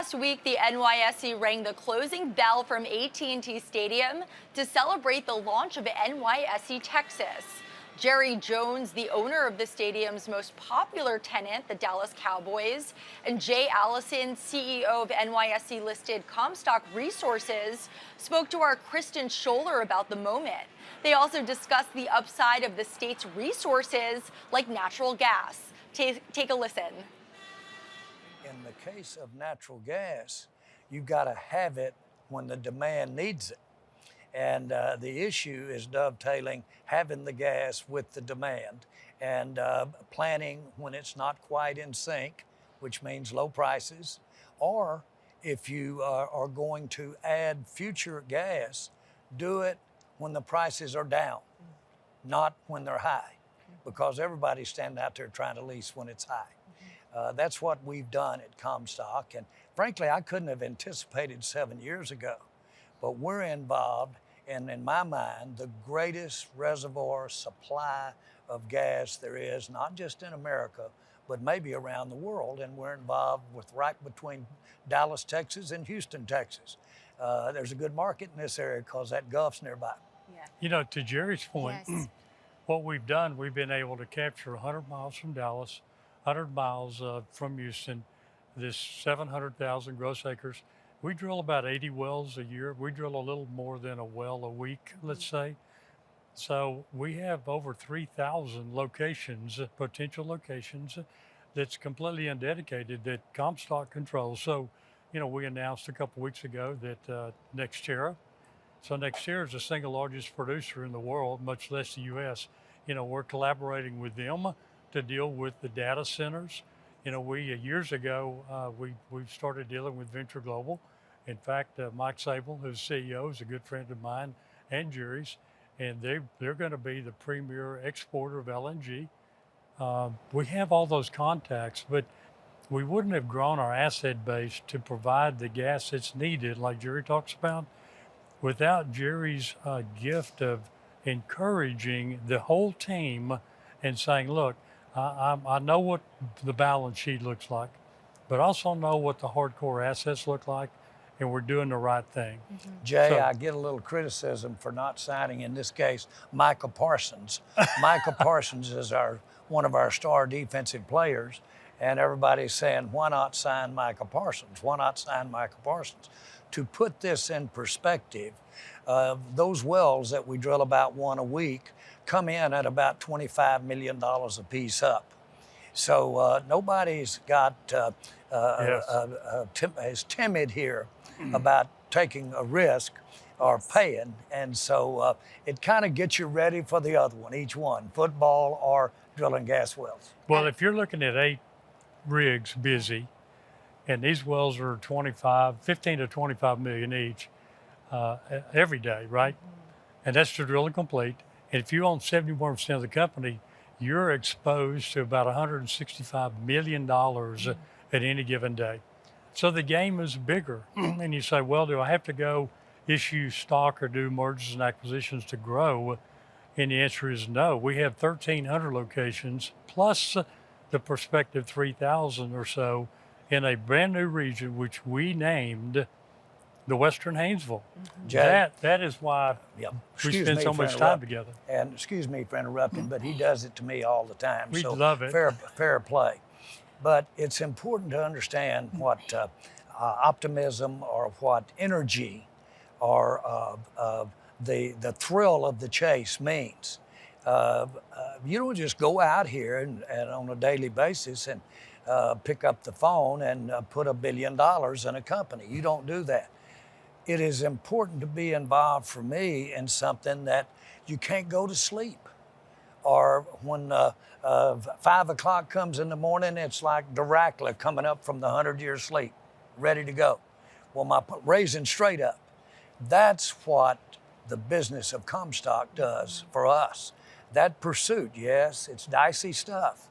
Last week, the NYSE rang the closing bell from AT&T Stadium to celebrate the launch of NYSE Texas. Jerry Jones, the owner of the stadium's most popular tenant, the Dallas Cowboys, and Jay Allison, CEO of NYSE-listed Comstock Resources, spoke to our Kristen Scholler about the moment. They also discussed the upside of the state's resources, like natural gas. Take a listen. In the case of natural gas, you've got to have it when the demand needs it. And the issue is dovetailing having the gas with the demand and planning when it's not quite in sync, which means low prices, or if you are going to add future gas, do it when the prices are down, not when they're high, because everybody's standing out there trying to lease when it's high. That's what we've done at Comstock. And frankly, I couldn't have anticipated 7 years ago. But we're involved in my mind, the greatest reservoir supply of gas there is, not just in America, but maybe around the world. And we're involved with right between Dallas, Texas, and Houston, Texas. There's a good market in this area because that Gulf's nearby. Yeah. You know, to Jerry's point, Yes. what we've done, we've been able to capture 100 miles from Dallas, 100 miles from Houston, this 700,000 gross acres. We drill about 80 wells a year. We drill a little more than a well a week, let's say. So we have over 3,000 locations, potential locations, that's completely undedicated that Comstock controls. So, you know, we announced a couple weeks ago that NextEra, so NextEra is the single largest producer in the world, much less the U.S. You know, we're collaborating with them to deal with the data centers. You know, we years ago, we've started dealing with Venture Global. In fact, Mike Sable, who's CEO, is a good friend of mine and Jerry's, and they're going to be the premier exporter of LNG. We have all those contacts, but we wouldn't have grown our asset base to provide the gas that's needed, like Jerry talks about, without Jerry's gift of encouraging the whole team and saying, look, I know what the balance sheet looks like, but also know what the hardcore assets look like, and we're doing the right thing. Mm-hmm. Jay, So- I get a little criticism for not signing, in this case, Micah Parsons. Micah Parsons is one of our star defensive players, and everybody's saying, why not sign Micah Parsons? Why not sign Micah Parsons? To put this in perspective, those wells that we drill about one a week come in at about $25 million a piece up. So nobody's got is timid here about taking a risk or paying, and so it kind of gets you ready for the other one, each one, football or drilling gas wells. Well, if you're looking at 8 rigs busy, and these wells are 15 to 25 million each every day, right? And that's to drill and complete. And if you own 71% of the company, you're exposed to about $165 million at any given day. So the game is bigger. And you say, well, do I have to go issue stock or do mergers and acquisitions to grow? And the answer is no. We have 1,300 locations plus the prospective 3,000 or so in a brand new region, which we named the Western Haynesville. Jay? That is why Yep. we Excuse spend me so for much time interrupting. together. And excuse me for interrupting, but he does it to me all the time. We so love it. Fair play. But it's important to understand what optimism or what energy or the thrill of the chase means. You don't just go out here and on a daily basis and pick up the phone and put $1 billion in a company. You don't do that. It is important to be involved for me in something that you can't go to sleep. Or when 5 o'clock comes in the morning, it's like Dracula coming up from the 100-year sleep, ready to go. Well, my raising straight up. That's what the business of Comstock does for us. That pursuit, yes, it's dicey stuff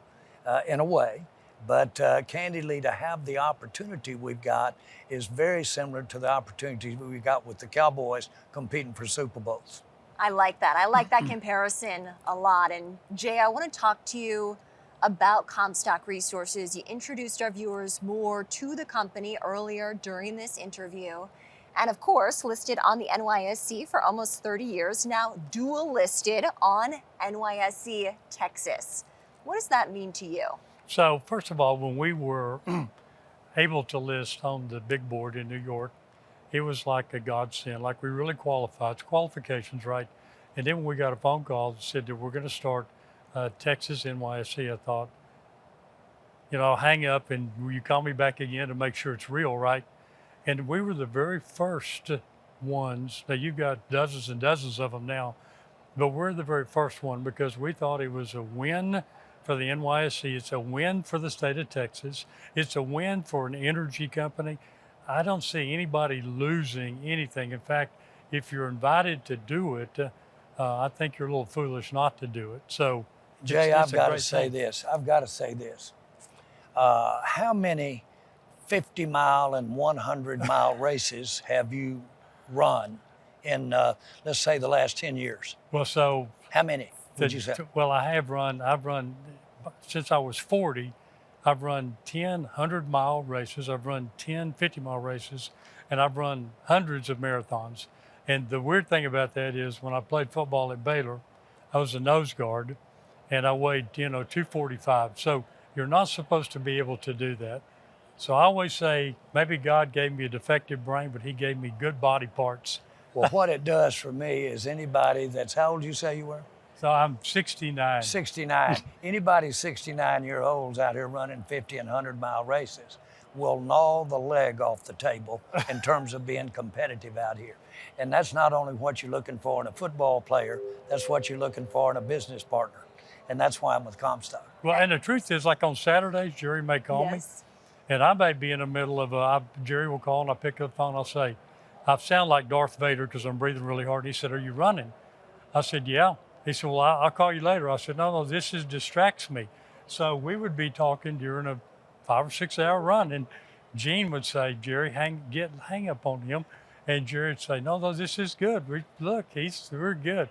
in a way, but candidly, to have the opportunity we've got is very similar to the opportunity we got with the Cowboys competing for Super Bowls. I like that. I like that comparison a lot. And Jay, I want to talk to you about Comstock Resources. You introduced our viewers more to the company earlier during this interview. And of course, listed on the NYSE for almost 30 years, now dual listed on NYSE Texas. What does that mean to you? So first of all, when we were able to list on the big board in New York, it was like a godsend, like we really qualified. It's qualifications, right? And then when we got a phone call that said that we're going to start Texas NYSE, I thought, I'll hang up and will you call me back again to make sure it's real, right? And we were the very first ones. Now you've got dozens and dozens of them now, but we're the very first one because we thought it was a win for the NYSE. It's a win for the state of Texas. It's a win for an energy company. I don't see anybody losing anything. In fact, if you're invited to do it, I think you're a little foolish not to do it. So, Jay, I've got to say thing. this. How many 50-mile and 100-mile races have you run in, let's say, the last 10 years? Well, so how many would you say? Well, I've run since I was 40. I've run 10 100-mile races. I've run 10 50-mile races, and I've run hundreds of marathons. And the weird thing about that is when I played football at Baylor, I was a nose guard, and I weighed 245. So you're not supposed to be able to do that. So I always say, maybe God gave me a defective brain, but he gave me good body parts. Well, what it does for me is anybody that's, how old did you say you were? So I'm 69. 69. Anybody 69-year-olds out here running 50 and 100-mile races will gnaw the leg off the table in terms of being competitive out here. And that's not only what you're looking for in a football player, that's what you're looking for in a business partner. And that's why I'm with Comstock. Well, and the truth is, like on Saturdays, Jerry may call me, and I may be in the middle of Jerry will call and I pick up the phone. I'll say, I sound like Darth Vader because I'm breathing really hard. He said, "Are you running?" I said, "Yeah." He said, "Well, I'll call you later." I said, No, this distracts me. So we would be talking during a 5 or 6 hour run, and Gene would say, "Jerry, hang up on him," and Jerry would say, "No, this is good. We're good,"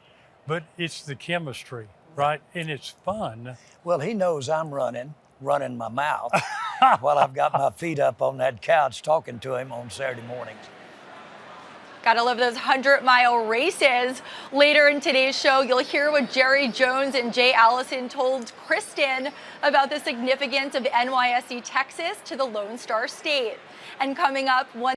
but it's the chemistry, right? And it's fun. Well, he knows I'm running my mouth while I've got my feet up on that couch talking to him on Saturday mornings. Gotta love those 100-mile races. Later in today's show, you'll hear what Jerry Jones and Jay Allison told Kristen about the significance of NYSE Texas to the Lone Star State. And coming up, one